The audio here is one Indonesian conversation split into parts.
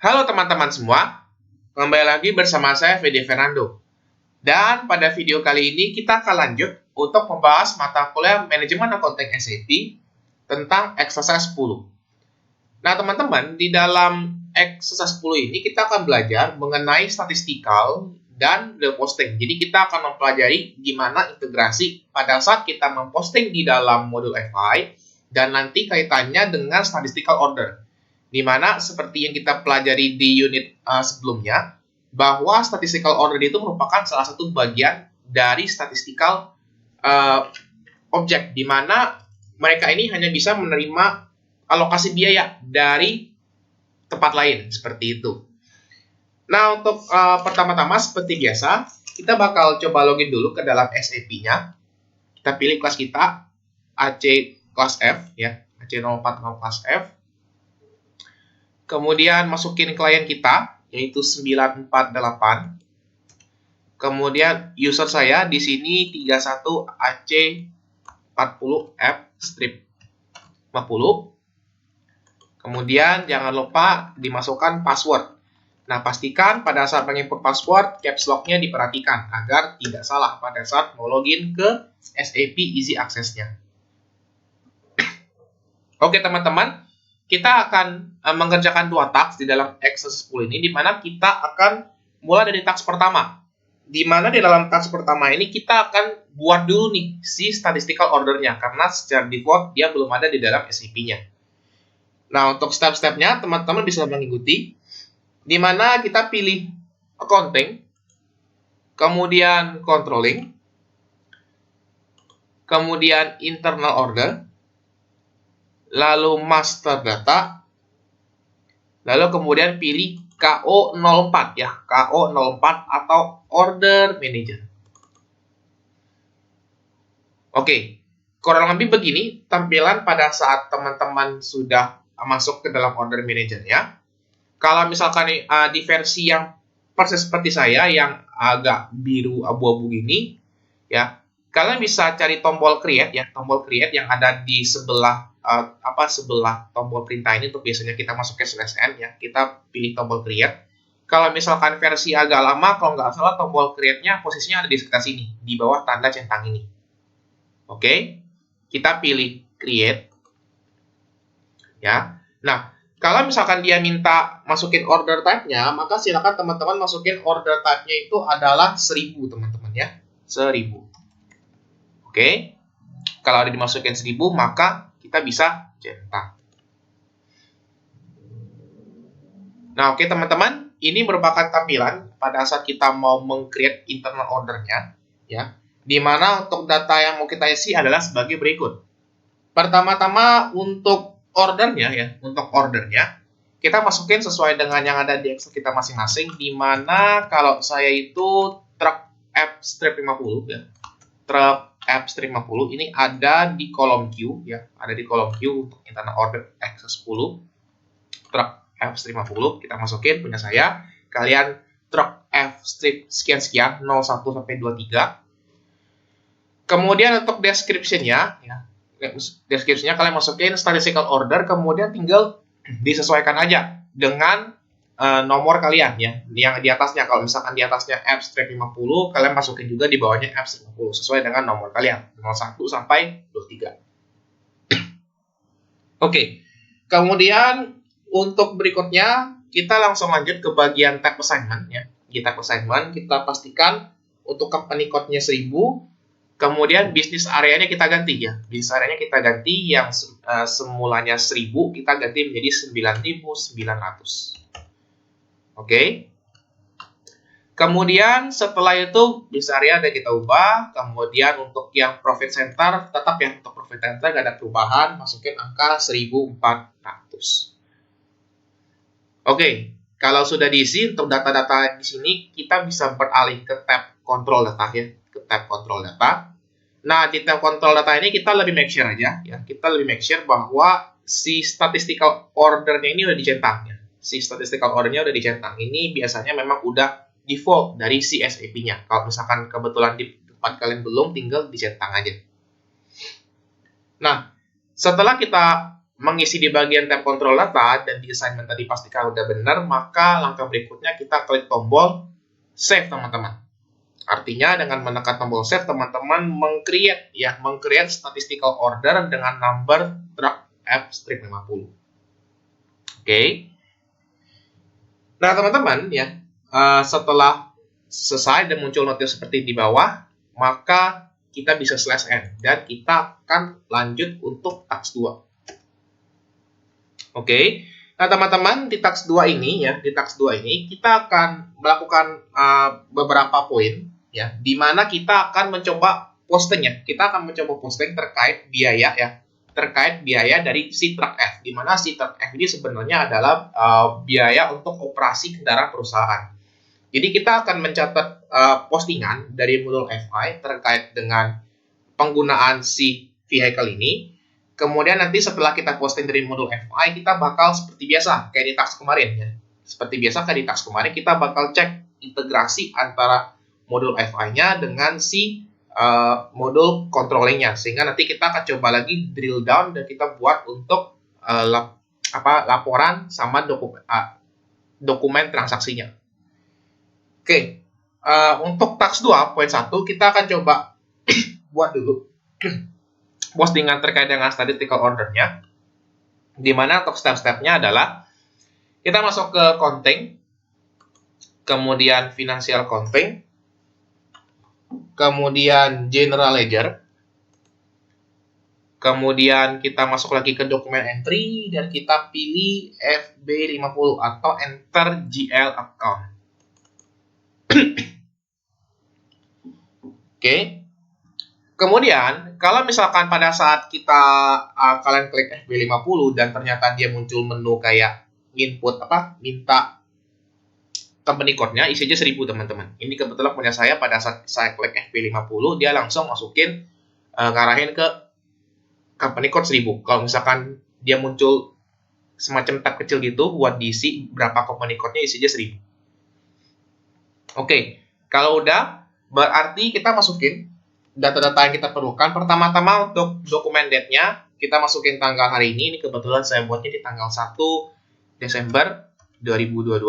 Halo teman-teman semua, kembali lagi bersama saya Fede Fernando. Dan pada video kali ini kita akan lanjut untuk membahas mata kuliah Manajemen Accounting SAP tentang exercise 10. Nah teman-teman, di dalam exercise 10 ini kita akan belajar mengenai statistikal dan real posting. Jadi kita akan mempelajari gimana integrasi pada saat kita memposting di dalam modul FI dan nanti kaitannya dengan statistical order. Di mana seperti yang kita pelajari di unit sebelumnya, bahwa statistical order itu merupakan salah satu bagian dari statistical object, di mana mereka ini hanya bisa menerima alokasi biaya dari tempat lain, seperti itu. Nah, untuk pertama-tama seperti biasa, kita bakal coba login dulu ke dalam SAP-nya. Kita pilih kelas kita, AC kelas F, ya, AC04 kelas F. Kemudian masukin klien kita, yaitu 948. Kemudian user saya di sini 31AC40F strip 50. Kemudian jangan lupa dimasukkan password. Nah, pastikan pada saat menginput password, caps lock-nya diperhatikan agar tidak salah pada saat mau login ke SAP Easy Access-nya. Oke teman-teman, kita akan mengerjakan dua task di dalam exercise 10 ini, di mana kita akan mulai dari task pertama. Di mana di dalam task pertama ini kita akan buat dulu nih si statistical order-nya, karena secara default dia belum ada di dalam SAP-nya. Nah, untuk step-stepnya teman-teman bisa mengikuti, di mana kita pilih accounting, kemudian controlling, kemudian internal order, lalu master data, lalu kemudian pilih KO04 ya, KO04 atau order manager. Oke, kurang lebih begini tampilan pada saat teman-teman sudah masuk ke dalam order manager ya. Kalau misalkan di versi yang persis seperti saya yang agak biru abu-abu gini ya, kalian bisa cari tombol create ya, tombol create yang ada di sebelah sebelah tombol perintah ini. Untuk biasanya kita masuk ke /n ya, kita pilih tombol create. Kalau misalkan versi agak lama, kalau nggak salah tombol create-nya posisinya ada di sekitar sini, di bawah tanda centang ini. Oke, kita pilih create ya. Nah, kalau misalkan dia minta masukin order type-nya, maka silakan teman-teman masukin order type-nya itu adalah 1000 teman-teman ya, 1000. Oke, kalau ada dimasukin 1000 maka kita bisa cetak. Nah, oke teman-teman, ini merupakan tampilan pada saat kita mau meng-create internal order-nya ya. Dimana untuk data yang mau kita isi adalah sebagai berikut. Pertama-tama untuk ordernya ya, untuk ordernya kita masukin sesuai dengan yang ada di Excel kita masing-masing. Dimana kalau saya itu truck F strip 50 ya, truck F strip 50 ini ada di kolom Q ya, ada di kolom Q untuk internal order X10 truck F strip 50 kita masukin punya saya. Kalian truck F strip sekian-sekian 01 sampai 23. Kemudian untuk description-nya ya, description-nya kalian masukin statistical order, kemudian tinggal disesuaikan aja dengan nomor kalian ya, yang di atasnya. Kalau misalkan di atasnya F-50, kalian masukin juga di bawahnya F-50 sesuai dengan nomor kalian 01 sampai 23. Oke, kemudian untuk berikutnya kita langsung lanjut ke bagian tab assignment ya. Di tab assignment kita pastikan untuk company code-nya 1000. Kemudian bisnis areanya kita ganti ya. Bisnis areanya kita ganti yang semulanya 1000 kita ganti menjadi 9900. Oke. Kemudian setelah itu bisnis area ada kita ubah. Kemudian untuk yang profit center tetap ya, untuk profit center gak ada perubahan, masukin angka 1400. Oke. Kalau sudah diisi untuk data-data di sini, kita bisa beralih ke tab control data ya, ke tab control data. Nah, di tab control data ini kita lebih make sure aja ya. Kita lebih make sure bahwa si statistical order-nya ini udah dicetak ya. Si statistical order-nya udah dicetak. Ini biasanya memang udah default dari si SAP-nya. Kalau misalkan kebetulan di tempat kalian belum, tinggal dicetak aja. Nah, setelah kita mengisi di bagian tab control data dan di assignment tadi pastikan udah benar, maka langkah berikutnya kita klik tombol save teman-teman. Artinya dengan menekan tombol save teman-teman meng-create statistical order dengan number truck F-50. Oke. Nah teman-teman ya, setelah selesai dan muncul notif seperti di bawah, maka kita bisa slash n dan kita akan lanjut untuk task 2. Oke. Nah, teman-teman, di task 2 ini kita akan melakukan beberapa poin ya, di mana kita akan mencoba posting ya. Kita akan mencoba posting terkait biaya ya. Terkait biaya dari si truck F, di mana si truck F ini sebenarnya adalah biaya untuk operasi kendaraan perusahaan. Jadi kita akan mencatat postingan dari modul FI terkait dengan penggunaan si vehicle ini. Kemudian nanti setelah kita posting dari modul FI, kita bakal seperti biasa kayak di task kemarin ya. Seperti biasa kayak di task kemarin kita bakal cek integrasi antara modul FI-nya dengan si modul controlling-nya, sehingga nanti kita akan coba lagi drill down dan kita buat untuk laporan sama dokumen transaksinya. Oke, untuk task 2 poin 1 kita akan coba buat dulu postingan terkait dengan statistical order-nya, di mana untuk step-stepnya adalah kita masuk ke accounting, kemudian financial accounting, kemudian general ledger, kemudian kita masuk lagi ke dokumen entry dan kita pilih FB50 atau enter GL account. Oke. Kemudian, kalau misalkan pada saat kalian klik FB50 dan ternyata dia muncul menu kayak minta company code-nya, isi aja 1000 teman-teman. Ini kebetulan punya saya, pada saat saya klik FB50, dia langsung masukin ngarahin ke company code 1000. Kalau misalkan dia muncul semacam tab kecil gitu buat diisi berapa company code-nya, isi aja 1000. Oke, kalau udah berarti kita masukin data-data yang kita perlukan. Pertama-tama untuk dokumen date-nya, kita masukin tanggal hari ini. Ini kebetulan saya buatnya di tanggal 1 Desember 2022.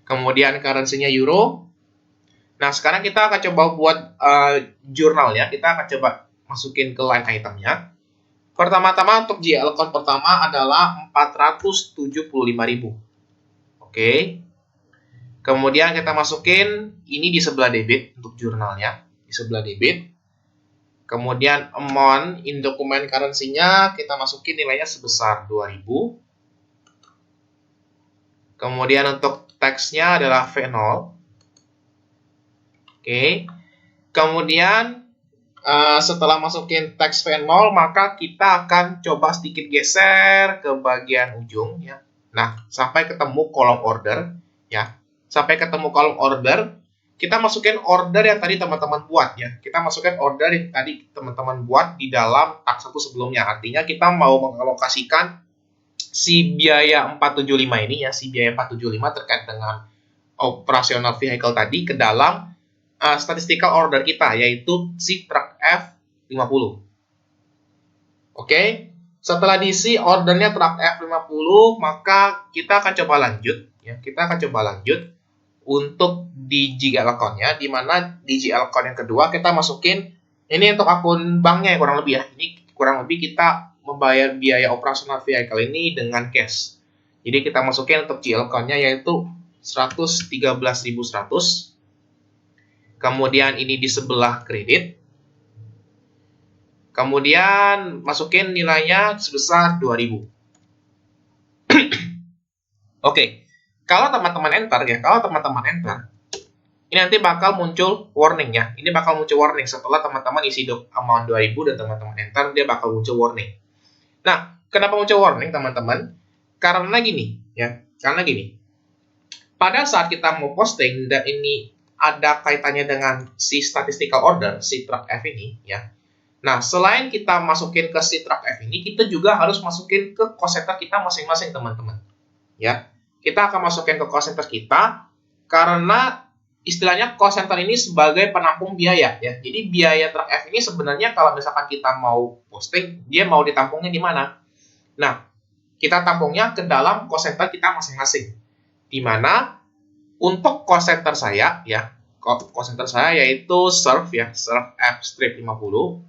Kemudian currency-nya euro. Nah, sekarang kita akan coba buat jurnal ya. Kita akan coba masukin ke line item-nya. Pertama-tama untuk GL account pertama adalah 475.000. Oke. Kemudian kita masukin ini di sebelah debit untuk jurnalnya, di sebelah debit. Kemudian amount in dokumen currency-nya kita masukin nilainya sebesar 2000. Kemudian untuk teksnya adalah V0. Oke. Kemudian setelah masukin teks V0, maka kita akan coba sedikit geser ke bagian ujung ya. Nah, sampai ketemu kolom order ya. Sampai ketemu kolom order, kita masukin order yang tadi teman-teman buat ya. Kita masukin order yang tadi teman-teman buat di dalam task 1 sebelumnya. Artinya kita mau mengalokasikan si biaya 475 ini ya, si biaya 475 terkait dengan operasional vehicle tadi ke dalam statistical order kita, yaitu si truck F50. Oke, setelah diisi ordernya truck F50, maka kita akan coba lanjut ya. Kita akan coba lanjut untuk di GL account-nya, di mana di GL account yang kedua kita masukin ini untuk akun banknya ya, kurang lebih ya. Ini kurang lebih kita membayar biaya operasional vehicle ini dengan cash. Jadi kita masukin untuk GL account-nya yaitu 113.100. Kemudian ini di sebelah kredit. Kemudian masukin nilainya sebesar 2000. Oke. Kalau teman-teman enter, ini nanti bakal muncul warning ya. Ini bakal muncul warning setelah teman-teman isi amount 2000 dan teman-teman enter, dia bakal muncul warning. Nah, kenapa muncul warning teman-teman? Karena gini ya. Pada saat kita mau posting dan ini ada kaitannya dengan si statistical order, si truck F ini ya. Nah, selain kita masukin ke si truck F ini, kita juga harus masukin ke cost center kita masing-masing teman-teman. Ya. Kita akan masukin ke cost center kita karena istilahnya cost center ini sebagai penampung biaya ya. Jadi biaya truk F ini sebenarnya kalau misalkan kita mau posting, dia mau ditampungnya di mana? Nah, kita tampungnya ke dalam cost center kita masing-masing. Di mana untuk cost center saya ya, cost center saya yaitu serve ya, serve F strip 50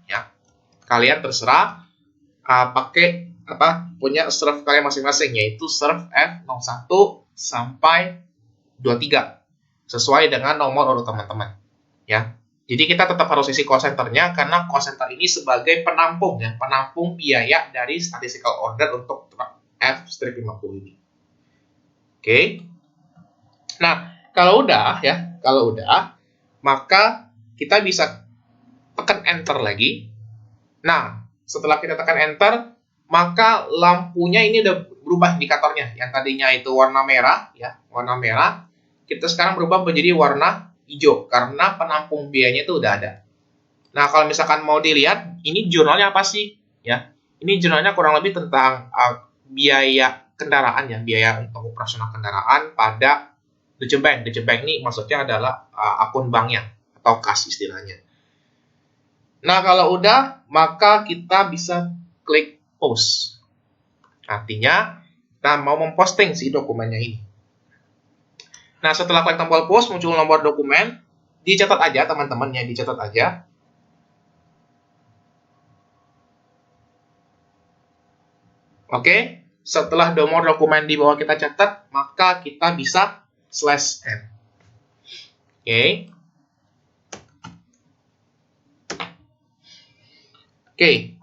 ya. Kalian terserah pakai punya serve kalian masing-masing, yaitu serve F01 sampai 23 sesuai dengan nomor urut teman-teman ya. Jadi kita tetap harus isi cost centernya karena cost center ini sebagai penampung ya, penampung biaya dari statistical order untuk F strip 50 ini. Oke. Nah, kalau udah maka kita bisa tekan enter lagi. Nah, setelah kita tekan enter, maka lampunya ini udah berubah indikatornya. Yang tadinya itu warna merah ya, warna merah, kita sekarang berubah menjadi warna hijau karena penampung biayanya itu udah ada. Nah, kalau misalkan mau dilihat, ini jurnalnya apa sih? Ya, ini jurnalnya kurang lebih tentang biaya kendaraan ya, biaya untuk operasional kendaraan pada Deutsche Bank. Deutsche Bank ini maksudnya adalah akun banknya atau kas istilahnya. Nah, kalau udah, maka kita bisa klik post. Artinya, kita mau memposting si dokumennya ini. Nah, setelah klik tombol post, muncul nomor dokumen. Dicatat aja, teman-teman ya, dicatat aja. Oke, setelah nomor dokumen di bawah kita catat, maka kita bisa /n. Oke,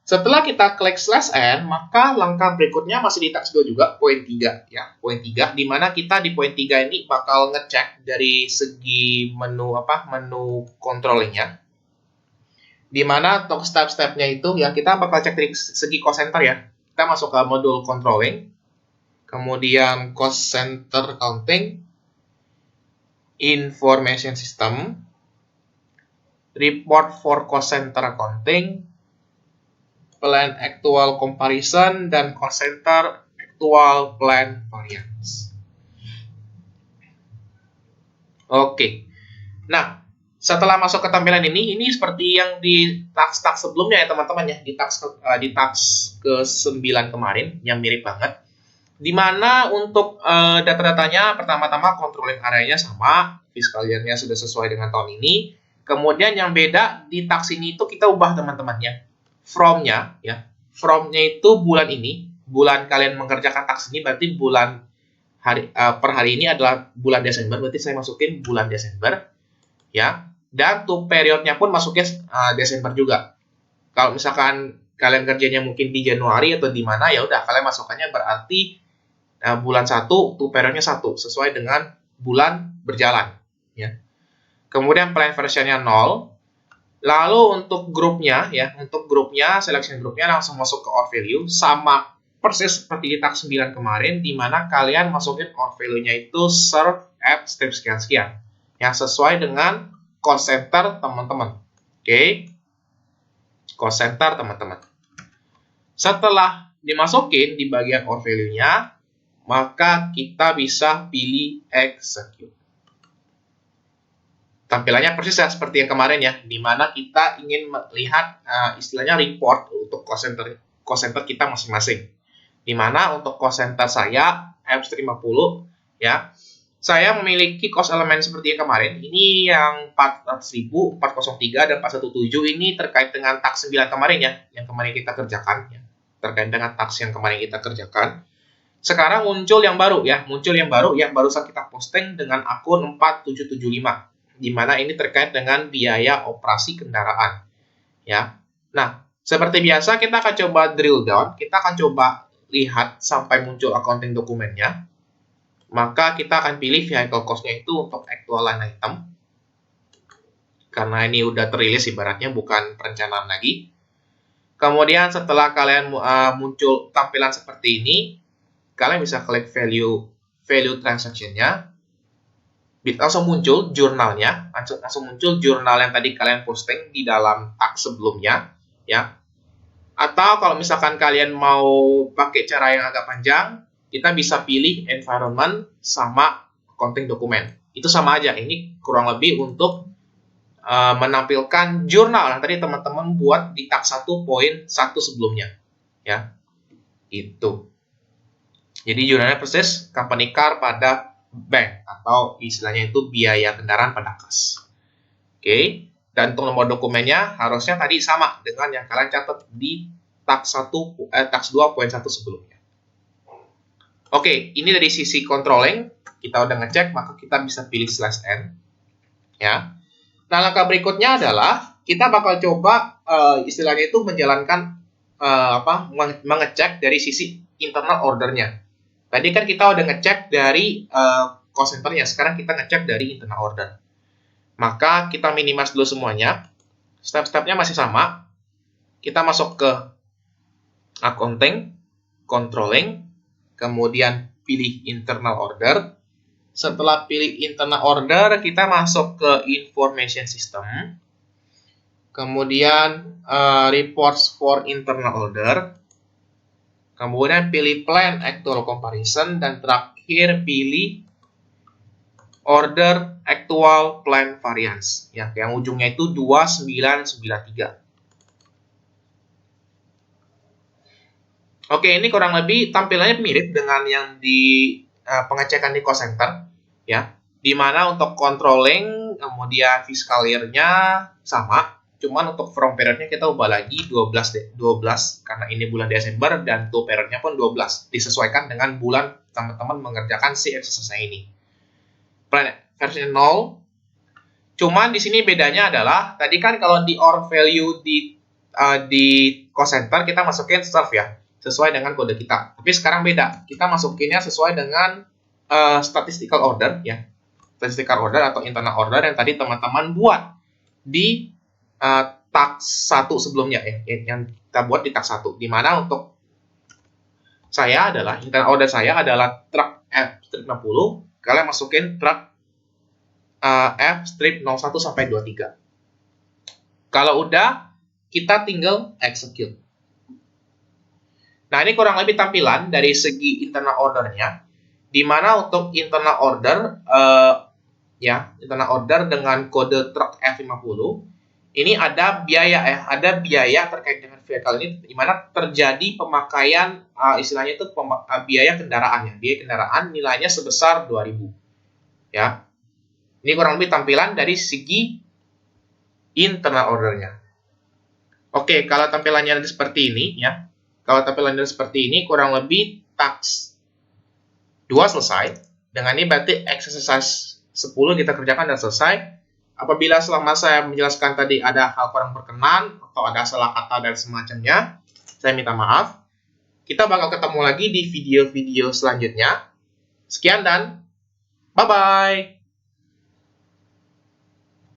setelah kita klik /n, maka langkah berikutnya masih di task 2 juga, poin 3 ya. Poin 3 di mana kita di poin 3 ini bakal ngecek dari segi menu menu controllingnya. Di mana untuk step-stepnya itu ya kita bakal cek dari segi cost center ya. Kita masuk ke modul controlling, kemudian cost center counting, information system, report for cost center accounting, plan actual comparison, dan cost center actual plan variance. Oke. Nah, setelah masuk ke tampilan ini seperti yang di task sebelumnya ya teman-teman ya, di task ke-9 kemarin yang mirip banget. Dimana untuk data-datanya pertama-tama controlling area-nya sama, fiscal year-nya sudah sesuai dengan tahun ini. Kemudian yang beda di task ini itu kita ubah teman-teman ya. From-nya itu bulan ini, bulan kalian mengerjakan task ini berarti bulan per hari ini adalah bulan Desember, berarti saya masukin bulan Desember ya. Dan to period-nya pun masuknya Desember juga. Kalau misalkan kalian kerjanya mungkin di Januari atau di mana, ya udah kalian masukannya berarti bulan 1 to period-nya 1 sesuai dengan bulan berjalan ya. Kemudian plan version-nya 0. Lalu untuk grupnya ya, selection grupnya langsung masuk ke or value, sama persis seperti di task 9 kemarin, di mana kalian masukin or value-nya itu serve at strip sekian-sekian yang sesuai dengan cost center teman-teman. Oke. Cost center teman-teman. Setelah dimasukin di bagian or value-nya, maka kita bisa pilih execute. Tampilannya persis ya seperti yang kemarin ya, di mana kita ingin melihat istilahnya report untuk cost center kita masing-masing. Di mana untuk cost center saya F50 ya, saya memiliki cost element seperti yang kemarin. Ini yang 400.000, 403 dan 417 ini terkait dengan task 9 kemarin ya, yang kemarin kita kerjakan ya. Terkait dengan task yang kemarin kita kerjakan. Sekarang muncul yang baru ya, yang barusan kita posting dengan akun 4775. Di mana ini terkait dengan biaya operasi kendaraan ya. Nah, seperti biasa kita akan coba drill down, kita akan coba lihat sampai muncul accounting dokumennya. Maka kita akan pilih vehicle cost-nya itu untuk actual line item. Karena ini udah terilis ibaratnya, bukan perencanaan lagi. Kemudian setelah kalian muncul tampilan seperti ini, kalian bisa klik value transaction-nya. Langsung muncul jurnalnya, langsung muncul jurnal yang tadi kalian posting di dalam task sebelumnya ya. Atau kalau misalkan kalian mau pakai cara yang agak panjang, kita bisa pilih environment sama accounting dokumen. Itu sama aja, ini kurang lebih untuk menampilkan jurnal yang tadi teman-teman buat di task 1.1 sebelumnya. Ya, itu. Jadi jurnalnya persis company car pada bank, atau istilahnya itu biaya kendaraan pada kas. Oke, dan untuk nomor dokumennya harusnya tadi sama dengan yang kalian catat di task 2.1 sebelumnya. Oke, ini dari sisi controlling, kita udah ngecek, maka kita bisa pilih /n. Ya. Nah, langkah berikutnya adalah kita bakal coba istilahnya itu menjalankan mengecek dari sisi internal ordernya. Tadi kan kita udah ngecek dari cost centernya, sekarang kita ngecek dari internal order. Maka kita minimize dulu semuanya. Step-stepnya masih sama. Kita masuk ke accounting, controlling, kemudian pilih internal order. Setelah pilih internal order, kita masuk ke information system. Kemudian reports for internal order. Kemudian pilih plan actual comparison. Dan terakhir pilih order actual plan variance. Ya, yang ujungnya itu 2993. Oke, ini kurang lebih tampilannya mirip dengan yang di pengecekan di cost center, ya. Dimana untuk controlling, kemudian fiscal year-nya sama, cuman untuk from period-nya kita ubah lagi 12 karena ini bulan Desember, dan to period-nya pun 12, disesuaikan dengan bulan teman-teman mengerjakan si exercise ini. Plan versi 0, cuman di sini bedanya adalah, tadi kan kalau di or value di cost center kita masukin serve ya, sesuai dengan kode kita. Tapi sekarang beda, kita masukinnya sesuai dengan statistical order ya, statistical order atau internal order yang tadi teman-teman buat di task 1 sebelumnya ya, yang kita buat di task 1. Dimana untuk saya adalah internal order saya adalah truck F-60, kalian masukin truck F-01 sampai 23. Kalau udah, kita tinggal execute. Nah, ini kurang lebih tampilan dari segi internal ordernya, di mana untuk internal order, internal order dengan kode truck F50, ini ada biaya terkait dengan vehicle ini, di mana terjadi pemakaian, istilahnya itu biaya kendaraan ya, biaya kendaraan nilainya sebesar 2.000. Ya, ini kurang lebih tampilan dari segi internal ordernya. Oke, kalau tampilannya seperti ini ya. Kalau tampilannya seperti ini, kurang lebih task 2 selesai. Dengan ini berarti exercise 10 kita kerjakan dan selesai. Apabila selama saya menjelaskan tadi ada hal kurang berkenan, atau ada salah kata dan semacamnya, saya minta maaf. Kita bakal ketemu lagi di video-video selanjutnya. Sekian dan bye-bye!